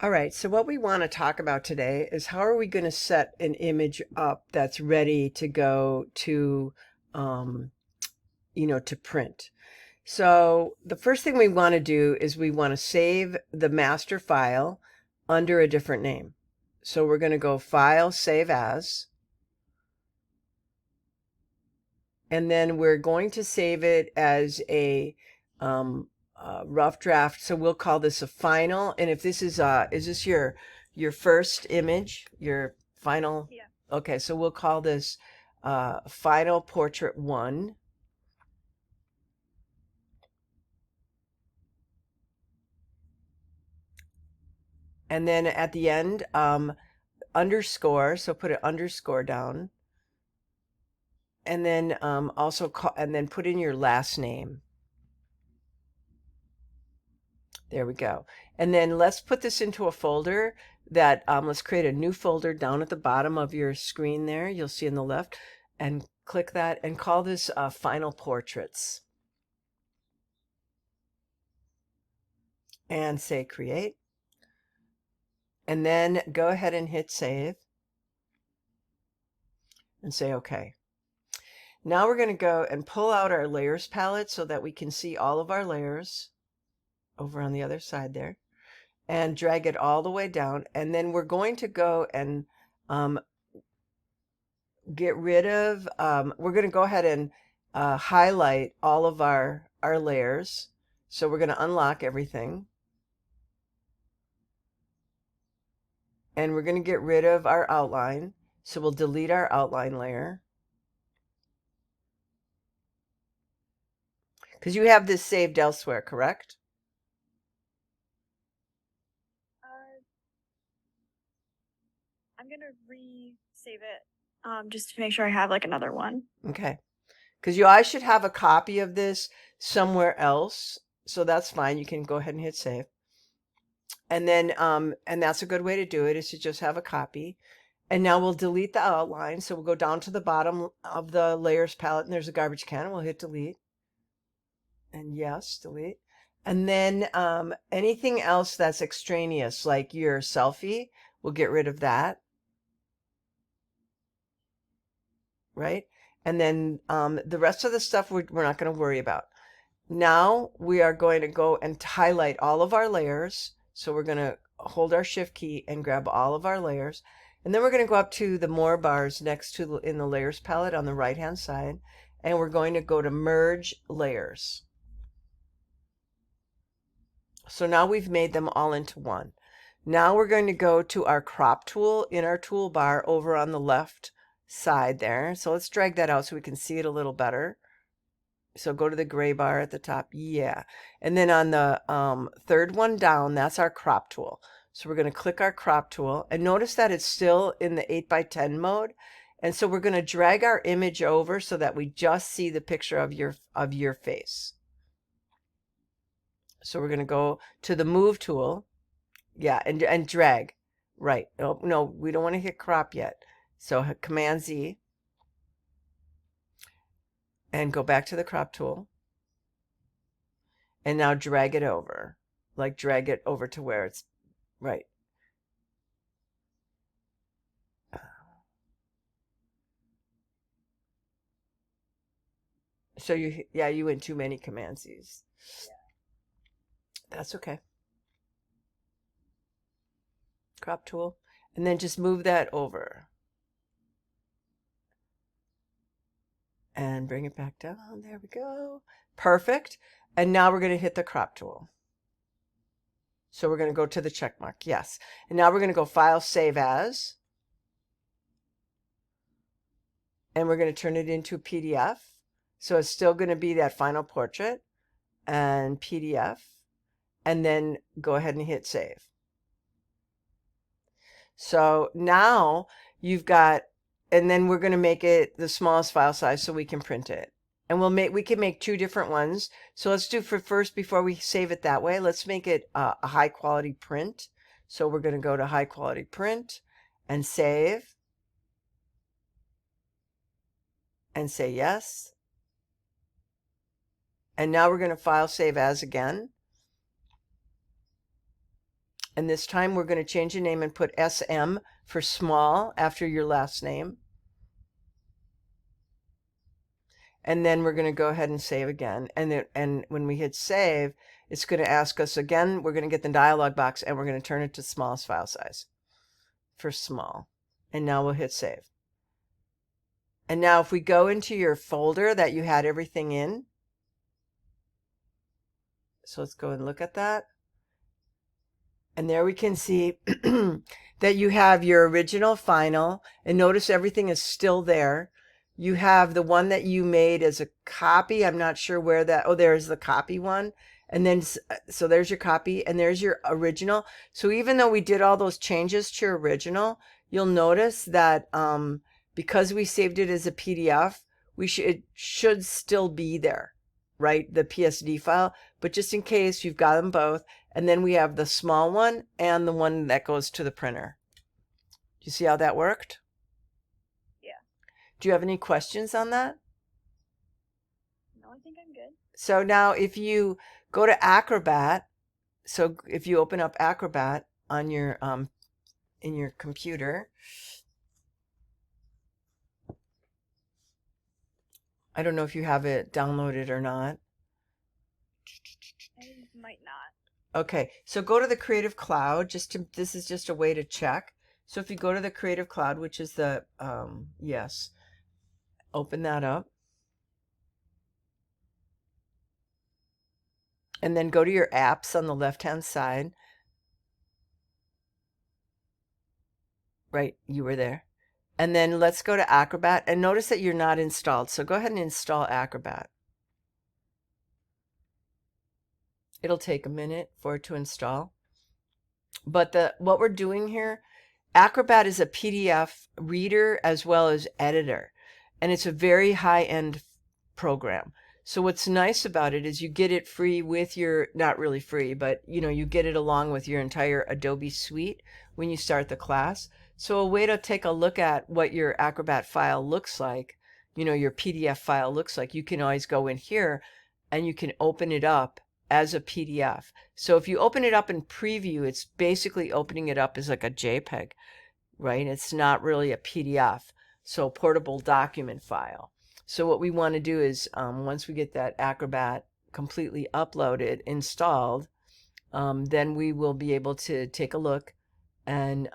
All right, so what we want to talk about today is how are we going to set an image up that's ready to go to, um, to print. So the first thing we want to do is we want to save the master file under a different name. So we're going to go File, Save As, and then we're going to save it as um, rough draft. So we'll call this a final. And if this is this your first image, your final? Yeah. Okay, so we'll call this Final Portrait 1. And then at the end, underscore. So put an underscore down, and then also call, and then put in your last name. There we go. And then let's put this into a folder that, let's create a new folder down at the bottom of your screen there. You'll see on the left, and click that and call this Final Portraits. And say create. And then go ahead and hit save. And say okay. Now we're going to go and pull out our layers palette so that we can see all of our layers over on the other side there. And drag it all the way down, and then we're going to go and get rid of, we're going to go ahead and highlight all of our layers. So we're going to unlock everything, and we're going to get rid of our outline. So we'll delete our outline layer, because you have this saved elsewhere, correct? Uh, I'm gonna re-save it, just to make sure I have like another one. Okay, because I should have a copy of this somewhere else, so that's fine. You can go ahead and hit save. And then, and that's a good way to do it, is to just have a copy. And now we'll delete the outline. So we'll go down to the bottom of the layers palette, and there's a garbage can, and we'll hit delete. And yes, delete. And then anything else that's extraneous, like your selfie, we'll get rid of that. Right? And then the rest of the stuff we're not going to worry about. Now we are going to go and highlight all of our layers. So we're going to hold our shift key and grab all of our layers. And then we're going to go up to the more bars next to in the layers palette on the right hand side. And we're going to go to merge layers. So now we've made them all into one. Now we're going to go to our crop tool in our toolbar over on the left side there. So let's drag that out so we can see it a little better. So go to the gray bar at the top. Yeah. And then on the third one down, that's our crop tool. So we're going to click our crop tool, and notice that it's still in the 8x10 mode. And so we're going to drag our image over so that we just see the picture of your face. So we're going to go to the move tool. Yeah, and drag. Right. Oh, no, we don't want to hit crop yet. So Command Z and go back to the crop tool. And now drag it over. Like drag it over to where it's right. So you went too many Command Z's. That's okay. Crop tool. And then just move that over. And bring it back down. There we go. Perfect. And now we're going to hit the crop tool. So we're going to go to the check mark. Yes. And now we're going to go File, Save As. And we're going to turn it into PDF. So it's still going to be that final portrait and PDF. And then go ahead and hit save. So now you've got, and then we're going to make it the smallest file size so we can print it. And we can make two different ones. So let's do for first, before we save it that way, let's make it a high quality print. So we're going to go to high quality print and save. And say yes. And now we're going to File, Save As again. And this time we're going to change the name and put SM for small after your last name. And then we're going to go ahead and save again. And when we hit save, it's going to ask us again, we're going to get the dialog box and we're going to turn it to smallest file size for small. And now we'll hit save. And now if we go into your folder that you had everything in, so let's go and look at that. And there we can see that you have your original final, and notice everything is still there. You have the one that you made as a copy. I'm not sure where that, oh, there's the copy one. And then, so there's your copy and there's your original. So even though we did all those changes to your original, you'll notice that because we saved it as a PDF, it should still be there, right? The PSD file, but just in case you've got them both. And then we have the small one and the one that goes to the printer. Do you see how that worked? Yeah. Do you have any questions on that? No, I think I'm good. So now if you go to Acrobat, so if you open up Acrobat on your in your computer, I don't know if you have it downloaded or not. I might not. Okay, so go to the Creative Cloud. This is just a way to check. So if you go to the Creative Cloud, which is the yes, open that up. And then go to your apps on the left-hand side. Right, you were there. And then let's go to Acrobat and notice that you're not installed. So go ahead and install Acrobat. It'll take a minute for it to install. But what we're doing here, Acrobat is a PDF reader as well as editor. And it's a very high-end program. So what's nice about it is you get it free with your, not really free, but you get it along with your entire Adobe suite when you start the class. So a way to take a look at what your Acrobat file looks like, your PDF file looks like, you can always go in here and you can open it up as a PDF. So if you open it up in preview, it's basically opening it up as like a JPEG, right? It's not really a PDF. So portable document file. So what we want to do is once we get that Acrobat completely uploaded, installed, then we will be able to take a look and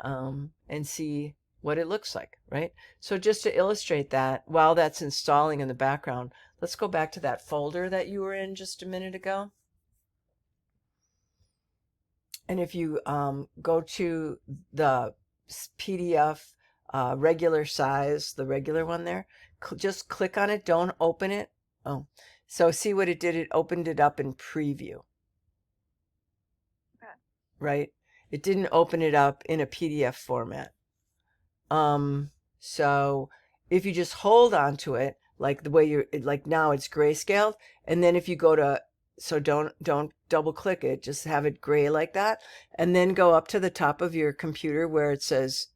see what it looks like, right? So just to illustrate that, while that's installing in the background, let's go back to that folder that you were in just a minute ago. And if you go to the PDF regular size, the regular one there, just click on it, don't open it. Oh, so see what it did? It opened it up in preview. Okay. Right? It didn't open it up in a PDF format. So if you just hold on to it, like the way you're, like now it's grayscaled, and then if you go to, so don't double click it, just have it gray like that, and then go up to the top of your computer where it says,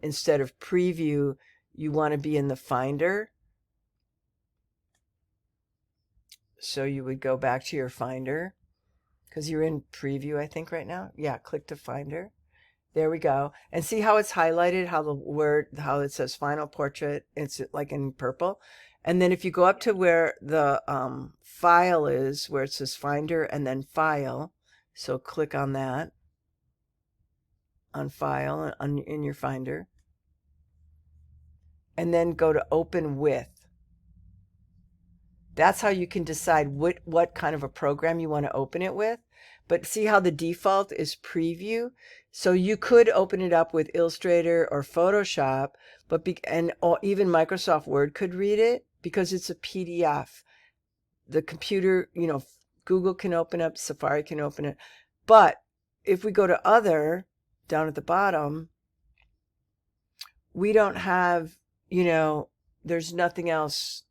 instead of preview, you want to be in the Finder. So you would go back to your Finder, because you're in preview, I think, right now. Yeah, click to Finder. There we go. And see how it's highlighted, how it says Final Portrait, it's like in purple. And then if you go up to where the file is, where it says Finder and then File, so click on that, on File, in your Finder. And then go to Open With. That's how you can decide what kind of a program you want to open it with. But see how the default is preview? So you could open it up with Illustrator or Photoshop, but or even Microsoft Word could read it because it's a PDF. The computer, Google can open up, Safari can open it. But if we go to Other, down at the bottom, we don't have, there's nothing else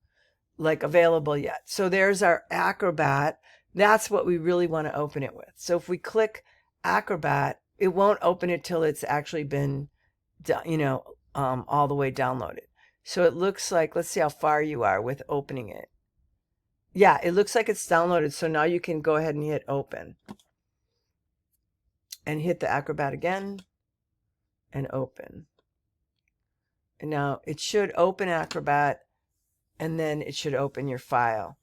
like available yet. So there's our Acrobat. That's what we really want to open it with. So if we click Acrobat, it won't open it till it's actually been, all the way downloaded. So it looks like, let's see how far you are with opening it. Yeah, it looks like it's downloaded. So now you can go ahead and hit open. and hit the Acrobat again and open. And now it should open Acrobat, and then it should open your file.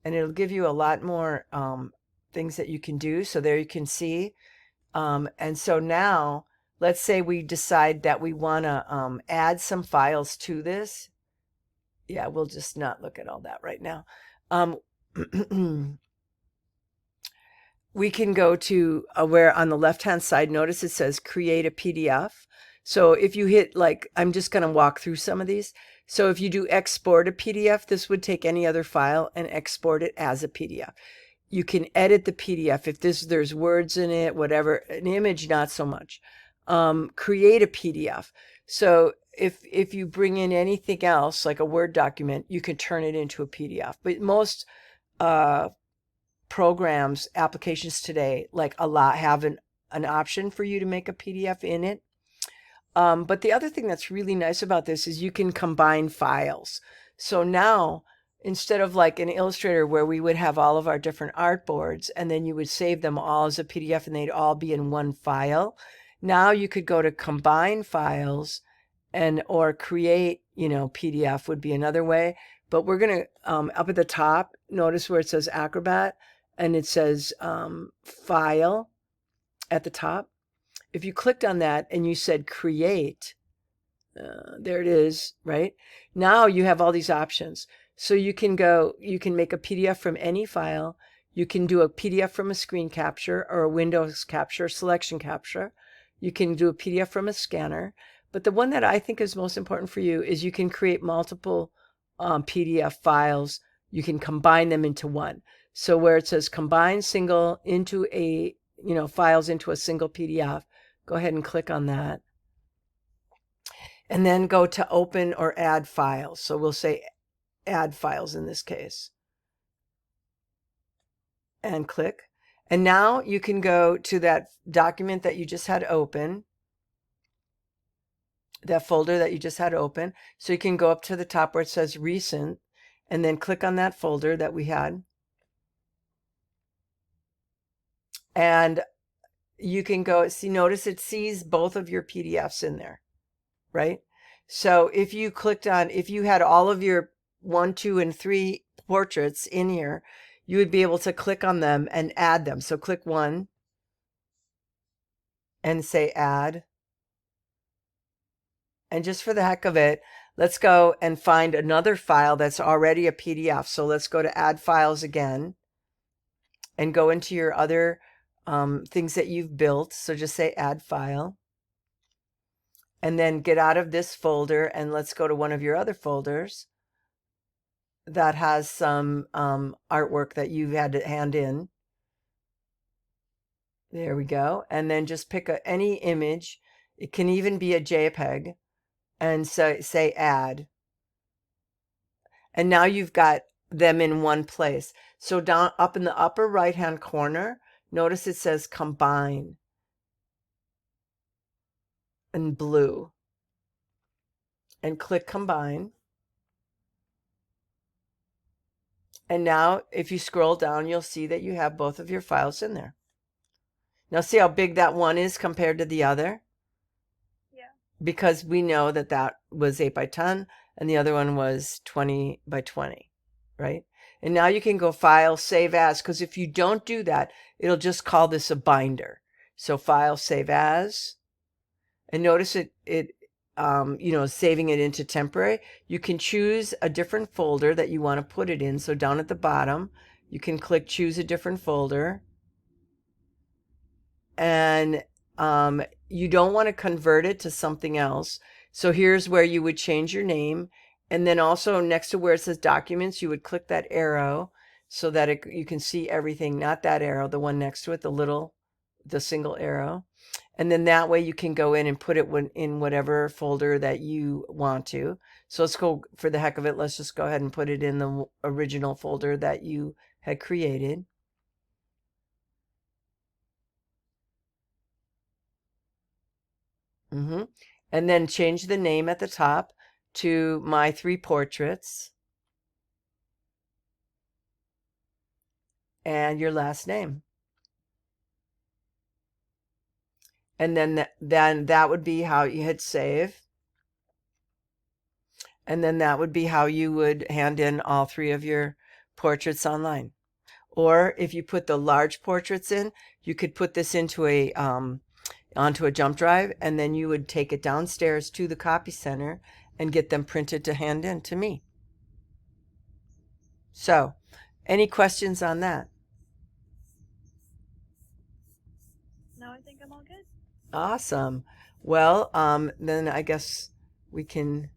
And it'll give you a lot more things that you can do. So there you can see. And so now, let's say we decide that we want to add some files to this. Yeah, we'll just not look at all that right now. We can go to where on the left-hand side, notice it says create a PDF. So if you hit, like, I'm just going to walk through some of these. So if you do export a PDF, this would take any other file and export it as a PDF. You can edit the PDF if there's words in it, whatever. An image, not so much. Create a PDF. So if you bring in anything else, like a Word document, you can turn it into a PDF. But most programs, applications today, like a lot, have an option for you to make a PDF in it. But the other thing that's really nice about this is you can combine files. So now, instead of like in Illustrator where we would have all of our different artboards and then you would save them all as a PDF and they'd all be in one file, now you could go to combine files and or create, PDF would be another way. But we're going to, up at the top, notice where it says Acrobat and it says File at the top. If you clicked on that and you said create, there it is, right? Now you have all these options. So you can make a PDF from any file. You can do a PDF from a screen capture or a Windows capture, selection capture. You can do a PDF from a scanner. But the one that I think is most important for you is you can create multiple PDF files. You can combine them into one. So where it says combine single into a, files into a single PDF, go ahead and click on that. And then go to open or add files. So we'll say add files in this case. And click. And now you can go to that document that you just had open, that folder that you just had open. So you can go up to the top where it says recent and then click on that folder that we had. And you can go see, notice it sees both of your PDFs in there, right? So if you had all of your 1, 2, and 3 portraits in here, you would be able to click on them and add them. So click one and say add. And just for the heck of it, let's go and find another file that's already a PDF. So let's go to add files again and go into your other things that you've built. So just say add file. And then get out of this folder and let's go to one of your other folders that has some artwork that you've had to hand in. There we go. And then just pick any image. It can even be a JPEG and say add. And now you've got them in one place. So down up in the upper right hand corner, notice it says combine in blue. And click combine. And now if you scroll down, you'll see that you have both of your files in there. Now see how big that one is compared to the other? Yeah. Because we know that that was 8 by 10 and the other one was 20 by 20, right? And now you can go file, save as, because if you don't do that, it'll just call this a binder. So file, save as, and notice it saving it into temporary. You can choose a different folder that you want to put it in. So down at the bottom, you can click choose a different folder. And you don't want to convert it to something else. So here's where you would change your name. And then also next to where it says documents, you would click that arrow so that you can see everything, not that arrow, the one next to it, the single arrow. And then that way you can go in and put it in whatever folder that you want to. So let's go, for the heck of it, let's just go ahead and put it in the original folder that you had created. And then change the name at the top to My 3 Portraits and your last name. And then that would be how you hit save. And then that would be how you would hand in all 3 of your portraits online. Or if you put the large portraits in, you could put this into onto a jump drive, and then you would take it downstairs to the copy center and get them printed to hand in to me. So, any questions on that? No, I think I'm all good. Awesome. Well, then I guess we can